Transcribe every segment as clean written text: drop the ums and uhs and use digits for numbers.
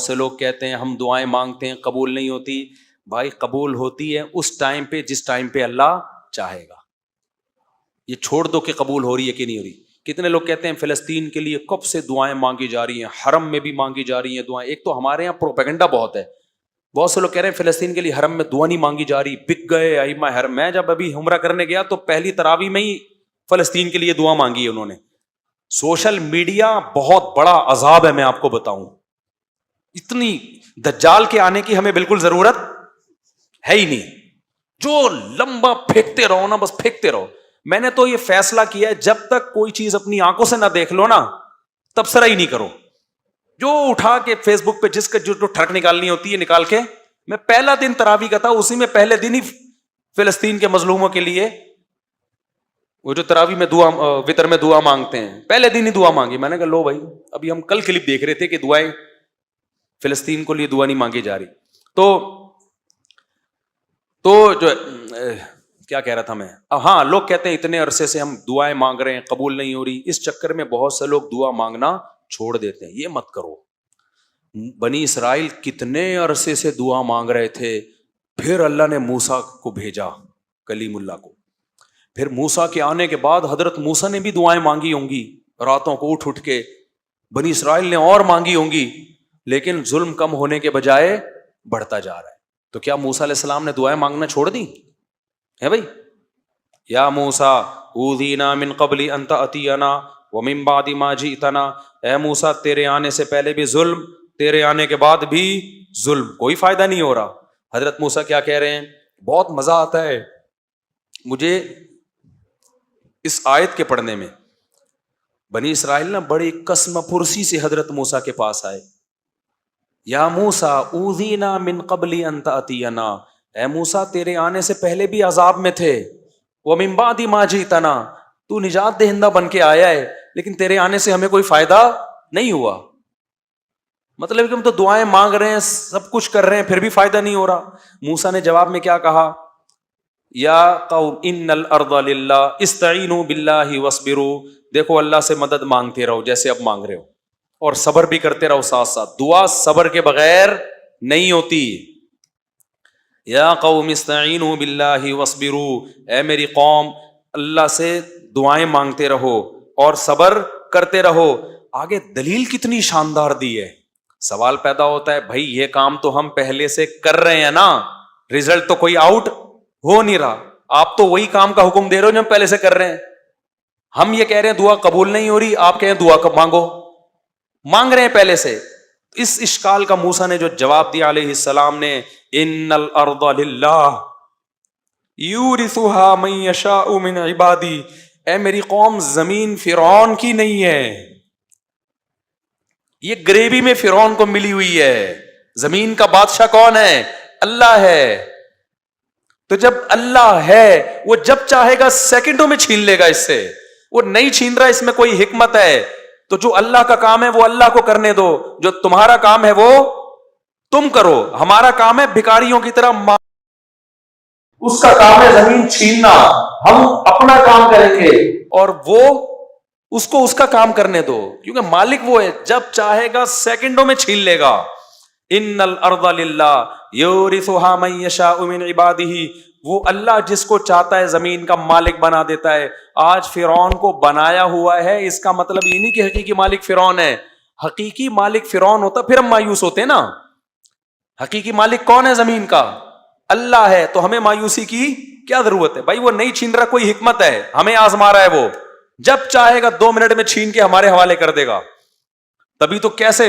سے لوگ کہتے ہیں ہم دعائیں مانگتے ہیں قبول نہیں ہوتی. بھائی قبول ہوتی ہے اس ٹائم پہ جس ٹائم پہ اللہ چاہے گا. یہ چھوڑ دو کہ قبول ہو رہی ہے کہ نہیں ہو رہی. کتنے لوگ کہتے ہیں فلسطین کے لیے کب سے دعائیں مانگی جا رہی ہیں, حرم میں بھی مانگی جا رہی ہیں دعائیں. ایک تو ہمارے یہاں پروپیگنڈا بہت ہے, بہت سے لوگ کہہ رہے ہیں فلسطین کے لیے حرم میں دعا نہیں مانگی جا رہی, بک گئے ائمہ حرم. میں جب ابھی عمرہ کرنے گیا تو پہلی تراویح میں ہی فلسطین کے لیے دعا مانگی ہے انہوں نے. سوشل میڈیا بہت بڑا عذاب ہے, میں آپ کو بتاؤں. اتنی دجال کے آنے کی ہمیں بالکل ضرورت ہے ہی نہیں. جو لمبا پھینکتے رہو نا, بس پھینکتے رہو. میں نے تو یہ فیصلہ کیا ہے جب تک کوئی چیز اپنی آنکھوں سے نہ دیکھ لو نا تبصرہ ہی نہیں کرو. جو اٹھا کے فیس بک پہ جس کا جو ٹھڑک نکالنی ہوتی ہے نکال کے. میں پہلا دن تراویح کا تھا, اسی میں پہلے دن ہی فلسطین کے مظلوموں کے لیے وہ جو تراویح میں دعا وتر میں دعا مانگتے ہیں پہلے دن ہی دعا مانگی. میں نے کہا لو بھائی, ابھی ہم کل کلپ دیکھ رہے تھے کہ دعائیں فلسطین کو لیے دعا نہیں مانگی جا رہی. تو جو کیا کہہ رہا تھا میں, ہاں لوگ کہتے ہیں اتنے عرصے سے ہم دعائیں مانگ رہے ہیں قبول نہیں ہو رہی. اس چکر میں بہت سے لوگ دعا مانگنا چھوڑ دیتے ہیں. یہ مت کرو. بنی اسرائیل کتنے عرصے سے دعا مانگ رہے تھے, پھر اللہ نے موسیٰ کو بھیجا, کلیم اللہ کو. پھر موسیٰ کے آنے کے بعد حضرت موسیٰ نے بھی دعائیں مانگی ہوں گی راتوں کو اٹھ کے, بنی اسرائیل نے اور مانگی ہوں گی, لیکن ظلم کم ہونے کے بجائے بڑھتا جا رہا ہے. تو کیا موسیٰ علیہ السلام نے دعائیں مانگنا چھوڑ دی ہے بھائی؟ یا موسیٰ اوذینا من قبل ان تأتینا ومن بعد ما جئتنا. اے موسیٰ تیرے آنے سے پہلے بھی ظلم, تیرے آنے کے بعد بھی ظلم, کوئی فائدہ نہیں ہو رہا. حضرت موسیٰ کیا کہہ رہے ہیں, بہت مزہ آتا ہے مجھے اس آیت کے پڑھنے میں. بنی اسرائیل نا بڑی قسم پرسی سے حضرت موسیٰ کے پاس آئے. یا موسیٰ اوذینا من قبل ان تأتینا, اے موسیٰ تیرے آنے سے پہلے بھی عذاب میں تھے. ومن بعد ما جئتنا, تو نجات دہندہ بن کے آیا ہے لیکن تیرے آنے سے ہمیں کوئی فائدہ نہیں ہوا. مطلب کہ ہم تو دعائیں مانگ رہے ہیں, سب کچھ کر رہے ہیں, پھر بھی فائدہ نہیں ہو رہا. موسیٰ نے جواب میں کیا کہا, یا قوم ان الارض للہ استعینوا باللہ واصبروا. دیکھو اللہ سے مدد مانگتے رہو جیسے اب مانگ رہے ہو, اور صبر بھی کرتے رہو ساتھ ساتھ. دعا صبر کے بغیر نہیں ہوتی. یا قوم استعینوا باللہ واصبروا, اے میری قوم اللہ سے دعائیں مانگتے رہو اور صبر کرتے رہو. آگے دلیل کتنی شاندار دی ہے. سوال پیدا ہوتا ہے بھائی یہ کام تو ہم پہلے سے کر رہے ہیں نا, رزلٹ تو کوئی آؤٹ ہو نہیں رہا. آپ تو وہی کام کا حکم دے رہے ہو جو ہم پہلے سے کر رہے ہیں. ہم یہ کہہ رہے ہیں دعا قبول نہیں ہو رہی, آپ کہہ رہے ہیں دعا کب مانگو, مانگ رہے ہیں پہلے سے. اس اشکال کا موسیٰ نے جو جواب دیا علیہ السلام نے, ان الارض للہ یورثها من یشاء من عبادی. اے میری قوم زمین فرعون کی نہیں ہے, یہ گریوی میں فرعون کو ملی ہوئی ہے. زمین کا بادشاہ کون ہے؟ اللہ ہے. تو جب اللہ ہے وہ جب چاہے گا سیکنڈوں میں چھین لے گا اس سے. وہ نہیں چھین رہا, اس میں کوئی حکمت ہے. تو جو اللہ کا کام ہے وہ اللہ کو کرنے دو, جو تمہارا کام ہے وہ تم کرو. ہمارا کام ہے بھکاریوں کی طرح, اس کا کام ہے زمین چھیننا, ہم اپنا کام کریں گے اور وہ اس کو اس کا کام کرنے دو, کیونکہ مالک وہ ہے, جب چاہے گا سیکنڈوں میں چھین لے گا. ان الارض للہ یورثها من یشاء من عبادہ. وہ اللہ جس کو چاہتا ہے زمین کا مالک بنا دیتا ہے. آج فرعون کو بنایا ہوا ہے, اس کا مطلب یہ نہیں کہ حقیقی مالک فرعون ہے. حقیقی مالک فرعون ہوتا پھر ہم مایوس ہوتے نا. حقیقی مالک کون ہے زمین کا؟ اللہ ہے. تو ہمیں مایوسی کی کیا ضرورت ہے بھائی؟ وہ نہیں چھین رہا, کوئی حکمت ہے, ہمیں آزما رہا ہے. وہ جب چاہے گا 2 منٹ میں چھین کے ہمارے حوالے کر دے گا. تبھی تو کیسے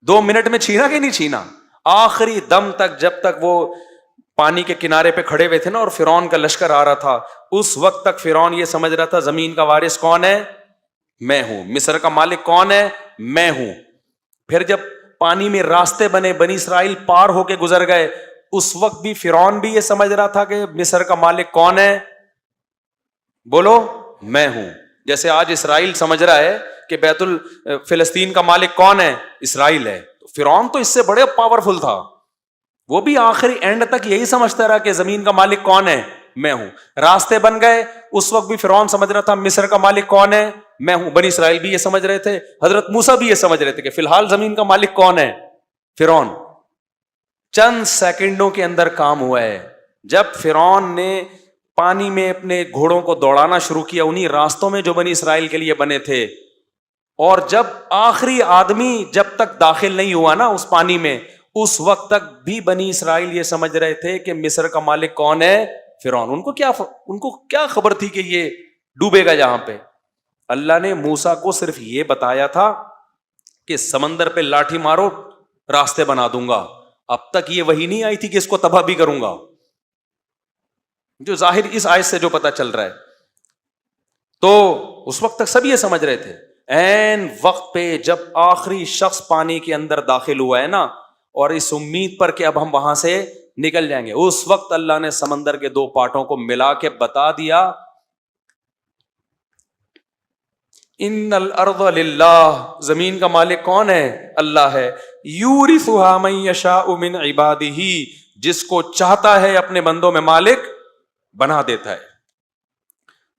2 منٹ میں چھینا کہ نہیں چھینا, آخری دم تک. جب تک وہ پانی کے کنارے پہ کھڑے ہوئے تھے نا اور فرعون کا لشکر آ رہا تھا, اس وقت تک فرعون یہ سمجھ رہا تھا زمین کا وارث کون ہے؟ میں ہوں. مصر کا مالک کون ہے؟ میں ہوں. پھر جب پانی میں راستے بنے, بنی اسرائیل پار ہو کے گزر گئے, اس وقت بھی فرعون بھی یہ سمجھ رہا تھا کہ مصر کا مالک کون ہے؟ بولو, میں ہوں. جیسے آج اسرائیل سمجھ رہا ہے کہ بیت فلسطین کا مالک کون ہے؟ اسرائیل ہے. فرعون تو اس سے بڑے پاورفل تھا, وہ بھی آخری اینڈ تک یہی سمجھتا رہا کہ زمین کا مالک کون ہے؟ میں ہوں. راستے بن گئے, اس وقت بھی فرعون سمجھ رہا تھا مصر کا مالک کون ہے؟ میں ہوں. بنی اسرائیل بھی یہ سمجھ رہے تھے, حضرت موسیٰ بھی یہ سمجھ رہے تھے کہ فی الحال زمین کا مالک کون ہے؟ فرعون چند سیکنڈوں کے اندر کام ہوا ہے. جب فرعون نے پانی میں اپنے گھوڑوں کو دوڑانا شروع کیا انہی راستوں میں جو بنی اسرائیل کے لیے بنے تھے, اور جب آخری آدمی جب تک داخل نہیں ہوا نا اس پانی میں, اس وقت تک بھی بنی اسرائیل یہ سمجھ رہے تھے کہ مصر کا مالک کون ہے؟ فرعون. ان کو کیا خبر تھی کہ یہ ڈوبے گا جہاں پہ. اللہ نے موسیٰ کو صرف یہ بتایا تھا کہ سمندر پہ لاٹھی مارو راستے بنا دوں گا. اب تک یہ وحی نہیں آئی تھی کہ اس کو تباہ بھی کروں گا, جو ظاہر اس آیت سے جو پتا چل رہا ہے. تو اس وقت تک سب یہ سمجھ رہے تھے. این وقت پہ جب آخری شخص پانی کے اندر داخل ہوا ہے نا, اور اس امید پر کہ اب ہم وہاں سے نکل جائیں گے, اس وقت اللہ نے سمندر کے دو پارٹوں کو ملا کے بتا دیا ان الارض للہ, زمین کا مالک کون ہے؟ اللہ ہے. یورثھا من یشاء من عبادہ, جس کو چاہتا ہے اپنے بندوں میں مالک بنا دیتا ہے.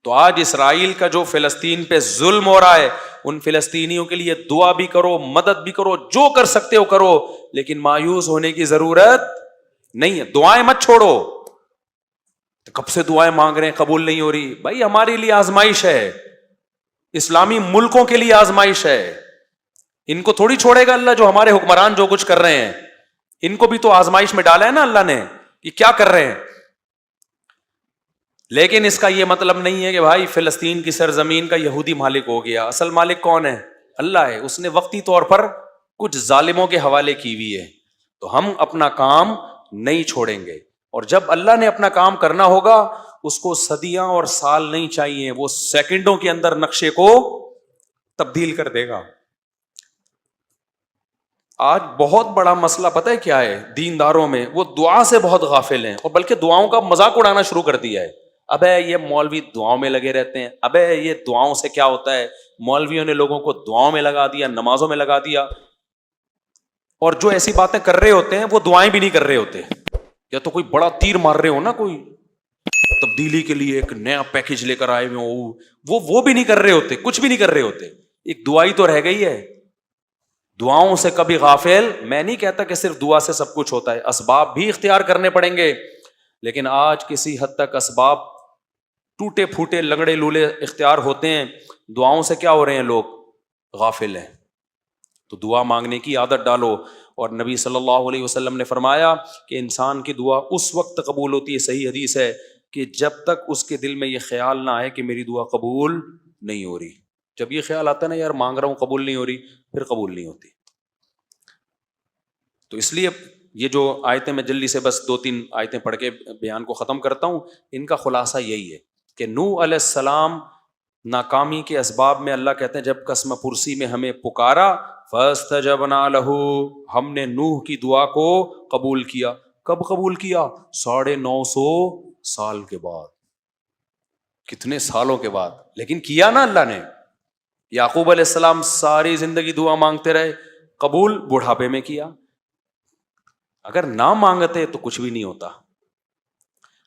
تو آج اسرائیل کا جو فلسطین پہ ظلم ہو رہا ہے, ان فلسطینیوں کے لیے دعا بھی کرو, مدد بھی کرو, جو کر سکتے ہو کرو, لیکن مایوس ہونے کی ضرورت نہیں ہے. دعائیں مت چھوڑو. کب سے دعائیں مانگ رہے ہیں, قبول نہیں ہو رہی. بھائی ہمارے لیے آزمائش ہے, اسلامی ملکوں کے لیے آزمائش ہے. ان کو تھوڑی چھوڑے گا اللہ, جو ہمارے حکمران جو کچھ کر رہے ہیں, ان کو بھی تو آزمائش میں ڈالا ہے نا اللہ نے, یہ کیا کر رہے ہیں. لیکن اس کا یہ مطلب نہیں ہے کہ بھائی فلسطین کی سرزمین کا یہودی مالک ہو گیا. اصل مالک کون ہے؟ اللہ ہے. اس نے وقتی طور پر کچھ ظالموں کے حوالے کی ہوئی ہے, تو ہم اپنا کام نہیں چھوڑیں گے. اور جب اللہ نے اپنا کام کرنا ہوگا, اس کو صدیاں اور سال نہیں چاہیے, وہ سیکنڈوں کے اندر نقشے کو تبدیل کر دے گا. آج بہت بڑا مسئلہ پتہ ہے کیا ہے دینداروں میں؟ وہ دعا سے بہت غافل ہیں, اور بلکہ دعاؤں کا مذاق اڑانا شروع کر دیا ہے. ابے یہ مولوی دعاؤں میں لگے رہتے ہیں, ابے یہ دعاؤں سے کیا ہوتا ہے, مولویوں نے لوگوں کو دعاؤں میں لگا دیا, نمازوں میں لگا دیا. اور جو ایسی باتیں کر رہے ہوتے ہیں وہ دعائیں بھی نہیں کر رہے ہوتے, یا تو کوئی بڑا تیر مار رہے ہو نا, کوئی تبدیلی کے لیے ایک نیا پیکج لے کر آئے ہوئے ہو, وہ بھی نہیں کر رہے ہوتے, کچھ بھی نہیں کر رہے ہوتے. ایک دعائی تو رہ گئی ہے. دعاؤں سے کبھی غافل. میں نہیں کہتا کہ صرف دعا سے سب کچھ ہوتا ہے, اسباب بھی اختیار کرنے پڑیں گے, لیکن آج کسی حد تک اسباب ٹوٹے پھوٹے لنگڑے لولے اختیار ہوتے ہیں. دعاؤں سے کیا ہو رہے ہیں لوگ؟ غافل ہیں. تو دعا مانگنے کی عادت ڈالو. اور نبی صلی اللہ علیہ وسلم نے فرمایا کہ انسان کی دعا اس وقت قبول ہوتی ہے, صحیح حدیث ہے, کہ جب تک اس کے دل میں یہ خیال نہ آئے کہ میری دعا قبول نہیں ہو رہی. جب یہ خیال آتا ہے نا, یار مانگ رہا ہوں قبول نہیں ہو رہی, پھر قبول نہیں ہوتی. تو اس لیے یہ جو آیتیں میں جلدی سے بس 2-3 آیتیں پڑھ کے بیان کو ختم کرتا ہوں. ان کا خلاصہ یہی ہے کہ نوح علیہ السلام ناکامی کے اسباب میں اللہ کہتے ہیں جب قسم پرسی میں ہمیں پکارا, فاستجبنا لہ, ہم نے نوح کی دعا کو قبول کیا. کب قبول کیا؟ 950 سال کے بعد. کتنے سالوں کے بعد, لیکن کیا نا اللہ نے. یعقوب علیہ السلام ساری زندگی دعا مانگتے رہے, قبول بڑھاپے میں کیا. اگر نہ مانگتے تو کچھ بھی نہیں ہوتا.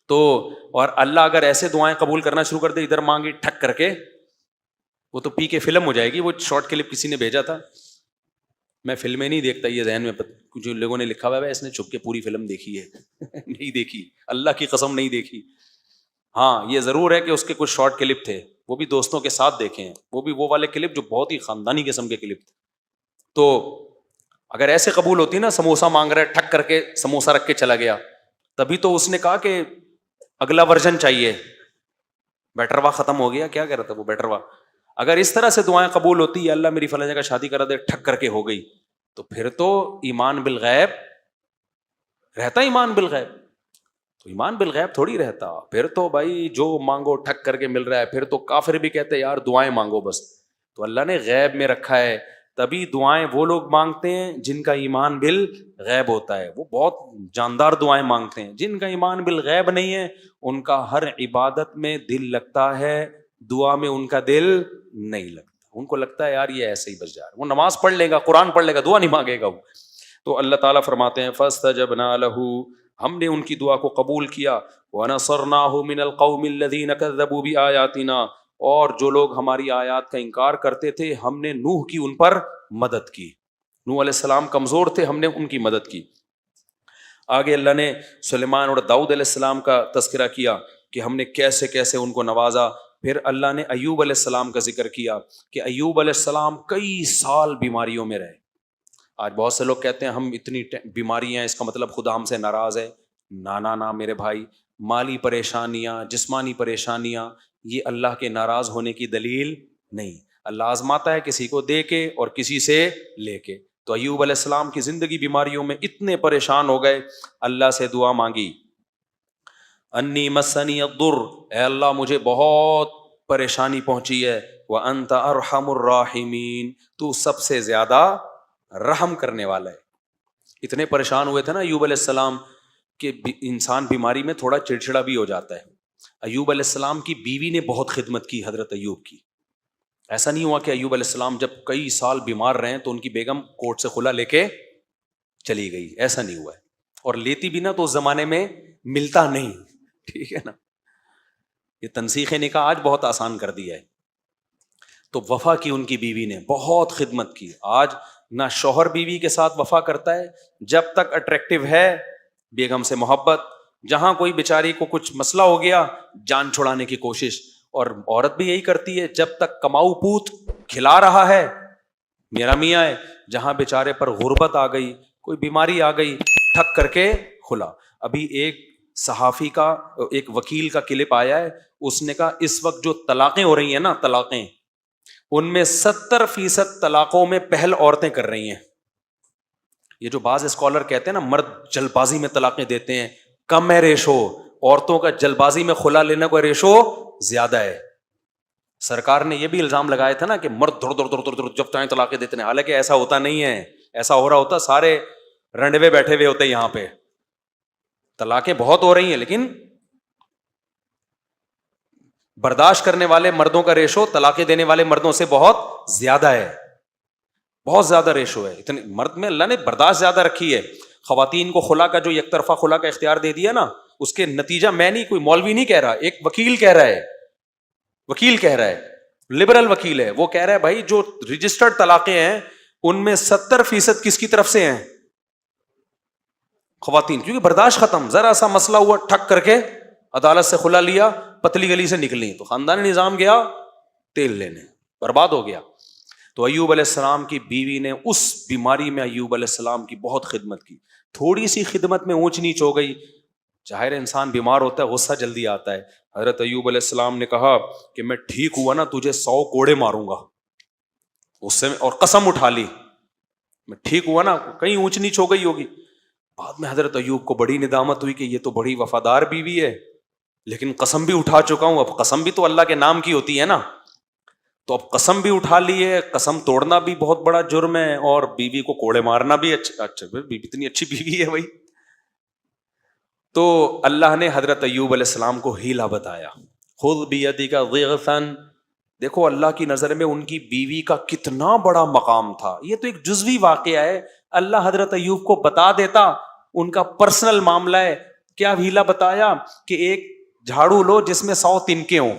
تو اور اللہ اگر ایسے دعائیں قبول کرنا شروع کر دے, ادھر مانگی ٹھک کر کے, وہ تو پی کے فلم ہو جائے گی. وہ شارٹ کلپ کسی نے بھیجا تھا, میں فلمیں نہیں دیکھتا, یہ ذہن میں جو لوگوں نے لکھا ہوا ہے اس نے چھپ کے پوری فلم دیکھی ہے. نہیں دیکھی, اللہ کی قسم نہیں دیکھی. ہاں یہ ضرور ہے کہ اس کے کچھ شارٹ کلپ تھے, وہ بھی دوستوں کے ساتھ دیکھے ہیں, وہ بھی وہ والے کلپ جو بہت ہی خاندانی قسم کے کلپ تھے. تو اگر ایسے قبول ہوتی نا, سموسا مانگ رہا ہے ٹھک کر کے سموسا رکھ کے چلا گیا, تبھی تو اس نے کہا کہ اگلا ورژن چاہیے. بیٹروا ختم ہو گیا, کیا کہہ رہا تھا وہ بیٹروا. اگر اس طرح سے دعائیں قبول ہوتی, یا اللہ میری فلاں جگہ شادی کرا دے, ٹھک کر کے ہو گئی, تو پھر تو ایمان بالغیب رہتا. ایمان بالغیب تو ایمان بالغیب تھوڑی رہتا. پھر تو بھائی جو مانگو ٹھک کر کے مل رہا ہے, پھر تو کافر بھی کہتے ہیں یار دعائیں مانگو بس. تو اللہ نے غیب میں رکھا ہے, تبھی دعائیں وہ لوگ مانگتے ہیں جن کا ایمان بالغیب ہوتا ہے. وہ بہت جاندار دعائیں مانگتے ہیں. جن کا ایمان بالغیب نہیں ہے, ان کا ہر عبادت میں دل لگتا ہے, دعا میں ان کا دل نہیں لگتا. ان کو لگتا ہے یار یہ ایسے ہی بس جا رہا ہے, وہ نماز پڑھ لے گا, قرآن پڑھ لے گا, دعا نہیں مانگے گا وہ. تو اللہ تعالیٰ فرماتے ہیں فاستجبنا لہ, ہم نے ان کی دعا کو قبول کیا. وَنَصَرْنَاهُ مِنَ الْقَوْمِ الَّذِينَ كَذَّبُوا بِآيَاتِنَا, اور جو لوگ ہماری آیات کا انکار کرتے تھے, ہم نے نوح کی ان پر مدد کی. نوح علیہ السلام کمزور تھے, ہم نے ان کی مدد کی. آگے اللہ نے سلیمان اور داؤد علیہ السلام کا تذکرہ کیا کہ ہم نے کیسے کیسے ان کو نوازا. پھر اللہ نے ایوب علیہ السلام کا ذکر کیا کہ ایوب علیہ السلام کئی سال بیماریوں میں رہے. آج بہت سے لوگ کہتے ہیں ہم اتنی بیماریاں, اس کا مطلب خدا ہم سے ناراض ہے. نا میرے بھائی, مالی پریشانیاں, جسمانی پریشانیاں, یہ اللہ کے ناراض ہونے کی دلیل نہیں. اللہ آزماتا ہے کسی کو دے کے اور کسی سے لے کے. تو ایوب علیہ السلام کی زندگی بیماریوں میں اتنے پریشان ہو گئے, اللہ سے دعا مانگی, انی مسنی الضر, اے اللہ مجھے بہت پریشانی پہنچی ہے, وانت ارحم الراحمین, تو سب سے زیادہ رحم کرنے والا ہے. اتنے پریشان ہوئے تھے نا ایوب علیہ السلام کہ انسان بیماری میں تھوڑا چڑچڑا بھی ہو جاتا ہے. ایوب علیہ السلام کی بیوی نے بہت خدمت کی حضرت ایوب کی. ایسا نہیں ہوا کہ ایوب علیہ السلام جب کئی سال بیمار رہے تو ان کی بیگم کورٹ سے خلا لے کے چلی گئی, ایسا نہیں ہوا ہے. اور لیتی بھی نا تو اس زمانے میں ملتا نہیں, ٹھیک ہے نا. یہ تنسیخ نکاح آج بہت آسان کر دیا ہے. تو وفا کی ان کی بیوی نے بہت خدمت کی. آج نہ شوہر بیوی کے ساتھ وفا کرتا ہے, جب تک اٹریکٹیو ہے بیگم سے محبت, جہاں کوئی بیچاری کو کچھ مسئلہ ہو گیا جان چھڑانے کی کوشش. اور عورت بھی یہی کرتی ہے, جب تک کماؤ پوت کھلا رہا ہے میرا میاں ہے, جہاں بیچارے پر غربت آ گئی, کوئی بیماری آ گئی, ٹھک کر کے کھلا. ابھی ایک صحافی کا, ایک وکیل کا کلپ آیا ہے, اس نے کہا اس وقت جو طلاقیں ہو رہی ہیں نا, طلاقیں, ان میں 70% طلاقوں میں پہل عورتیں کر رہی ہیں. یہ جو بعض اسکالر کہتے ہیں نا مرد جلد بازی میں طلاقیں دیتے ہیں, کم ہے ریشو, عورتوں کا جلد بازی میں خلا لینے کا ریشو زیادہ ہے. سرکار نے یہ بھی الزام لگایا تھا نا کہ مرد دھڑ جب چاہیں طلاقیں دیتے ہیں, حالانکہ ایسا ہوتا نہیں ہے. ایسا ہو رہا ہوتا سارے رنڈوے بیٹھے ہوئے ہوتے یہاں پہ. طلاقیں بہت ہو رہی ہیں لیکن برداشت کرنے والے مردوں کا ریشو طلاقیں دینے والے مردوں سے بہت زیادہ ہے, بہت زیادہ ریشو ہے. اتنے مرد میں اللہ نے برداشت زیادہ رکھی ہے. خواتین کو خلا کا جو یک طرفہ خلا کا اختیار دے دیا نا, اس کے نتیجہ میں نہیں, کوئی مولوی نہیں کہہ رہا, ایک وکیل کہہ رہا ہے, لبرل وکیل ہے, وہ کہہ رہا ہے بھائی جو رجسٹرڈ طلاقیں ہیں ان میں 70% کس کی طرف سے ہیں, خواتین. کیونکہ برداشت ختم, ذرا سا مسئلہ ہوا ٹھک کر کے عدالت سے خلا لیا, پتلی گلی سے نکلی تو خاندانی نظام گیا تیل لینے, برباد ہو گیا. تو ایوب علیہ السلام کی بیوی نے اس بیماری میں ایوب علیہ السلام کی بہت خدمت کی. تھوڑی سی خدمت میں اونچ نیچ ہو گئی, ظاہر انسان بیمار ہوتا ہے غصہ جلدی آتا ہے. حضرت ایوب علیہ السلام نے کہا کہ میں ٹھیک ہوا نا تجھے 100 کوڑے ماروں گا, اس سے, اور قسم اٹھا لی میں ٹھیک ہوا نا, کہیں اونچ نیچ ہو گئی ہوگی. بعد میں حضرت ایوب کو بڑی ندامت ہوئی کہ یہ تو بڑی وفادار بیوی ہے, لیکن قسم بھی اٹھا چکا ہوں. اب قسم بھی تو اللہ کے نام کی ہوتی ہے نا, تو اب قسم بھی اٹھا لی ہے, قسم توڑنا بھی بہت بڑا جرم ہے, اور بیوی کو کوڑے مارنا بھی اچھا. اتنی اچھی بیوی ہے بھائی. تو اللہ نے حضرت ایوب علیہ السلام کو ہیلا بتایا, خذ بیدک ضغثا. دیکھو اللہ کی نظر میں ان کی بیوی کا کتنا بڑا مقام تھا. یہ تو ایک جزوی واقعہ ہے, اللہ حضرت ایوب کو بتا دیتا, ان کا پرسنل معاملہ ہے. کیا ہیلا بتایا کہ ایک جھاڑو لو جس میں 100 تنکے ہوں,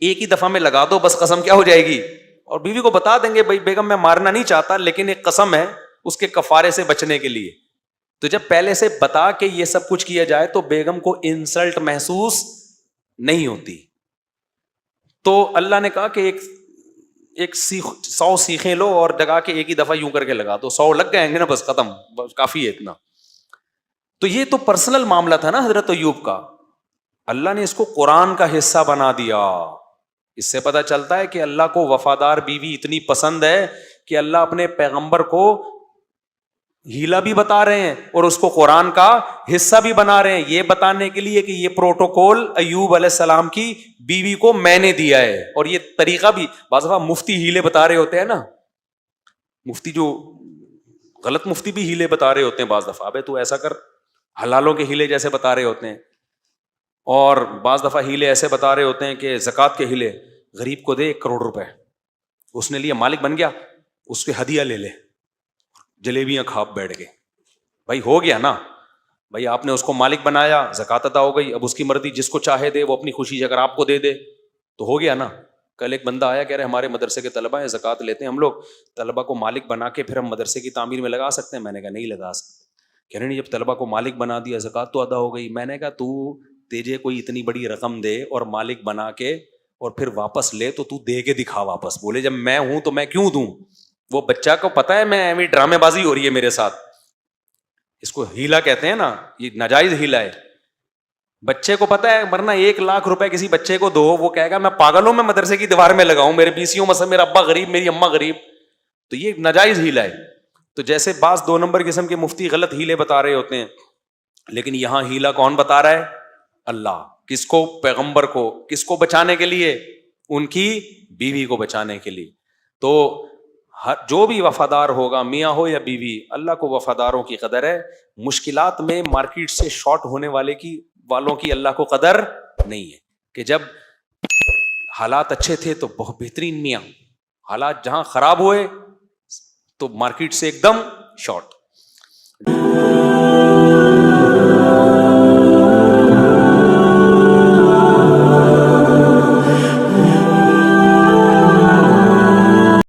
ایک ہی دفعہ میں لگا دو, بس قسم کیا ہو جائے گی. اور بیوی کو بتا دیں گے بھائی بیگم میں مارنا نہیں چاہتا لیکن ایک قسم ہے اس کے کفارے سے بچنے کے لیے. تو جب پہلے سے بتا کے یہ سب کچھ کیا جائے تو بیگم کو انسلٹ محسوس نہیں ہوتی. تو اللہ نے کہا کہ ایک 100 سیخیں لو اور لگا کے ایک ہی دفعہ یوں کر کے لگا دو, 100 لگ گئے گے نا, بس ختم, کافی ہے اتنا. تو یہ تو پرسنل معاملہ تھا نا حضرت ایوب کا, اللہ نے اس کو قرآن کا حصہ بنا دیا. اس سے پتہ چلتا ہے کہ اللہ کو وفادار بیوی اتنی پسند ہے کہ اللہ اپنے پیغمبر کو ہیلا بھی بتا رہے ہیں اور اس کو قرآن کا حصہ بھی بنا رہے ہیں, یہ بتانے کے لیے کہ یہ پروٹوکول ایوب علیہ السلام کی بیوی کو میں نے دیا ہے. اور یہ طریقہ بھی بعض دفعہ مفتی ہیلے بتا رہے ہوتے ہیں نا, مفتی جو غلط مفتی بھی ہیلے بتا رہے ہوتے ہیں بعض دفعہ, ابے تو ایسا کر, حلالوں کے ہیلے جیسے بتا رہے ہوتے ہیں. اور بعض دفعہ ہیلے ایسے بتا رہے ہوتے ہیں کہ زکوٰۃ کے ہیلے, غریب کو دے 1 کروڑ روپے, اس نے لیا, مالک بن گیا, اس کے ہدیہ لے لے, جلیبیاں کھا بیٹھ گئے. بھائی ہو گیا نا, بھائی آپ نے اس کو مالک بنایا, زکوٰۃ ادا ہو گئی, اب اس کی مرضی, جس کو چاہے دے, وہ اپنی خوشی سے اگر آپ کو دے دے تو ہو گیا نا. کل ایک بندہ آیا کہہ رہے ہمارے مدرسے کے طلبہ ہیں زکوٰۃ لیتے ہیں ہم لوگ طلبہ کو مالک بنا کے پھر ہم مدرسے کی تعمیر میں لگا سکتے ہیں. میں نے کہا نہیں لگا سکتے. کہہ رہے نہیں جب طلبہ کو مالک بنا دیا زکوٰۃ تو ادا ہو گئی. میں نے کہا تو تجھے کوئی اتنی بڑی رقم دے اور مالک بنا کے اور پھر واپس لے تو دے کے دکھا واپس. بولے جب میں ہوں تو میں کیوں دوں. وہ بچہ کو پتا ہے میں ایویں ڈرامے بازی ہو رہی ہے میرے ساتھ, اس کو ہیلا کہتے ہیں نا, یہ ناجائز ہیلا ہے. بچے کو پتا ہے ورنہ 1,00,000 روپے کسی بچے کو دو, وہ کہے گا میں پاگل ہوں میں مدرسے کی دیوار میں لگاؤں, میرے پیسیوں مثلا میرا ابا غریب میری اماں غریب. تو یہ ناجائز ہیلا ہے. تو جیسے بعض 2 نمبر قسم کے مفتی غلط ہیلے بتا رہے ہوتے ہیں, لیکن یہاں ہیلا کون بتا رہا ہے؟ اللہ. کس کو؟ پیغمبر کو. کس کو بچانے کے لیے؟ ان کی بیوی کو بچانے کے لیے. تو جو بھی وفادار ہوگا, میاں ہو یا بیوی, اللہ کو وفاداروں کی قدر ہے. مشکلات میں مارکیٹ سے شارٹ ہونے والوں کی اللہ کو قدر نہیں ہے. کہ جب حالات اچھے تھے تو بہت بہترین میاں, حالات جہاں خراب ہوئے تو مارکیٹ سے ایک دم شارٹ.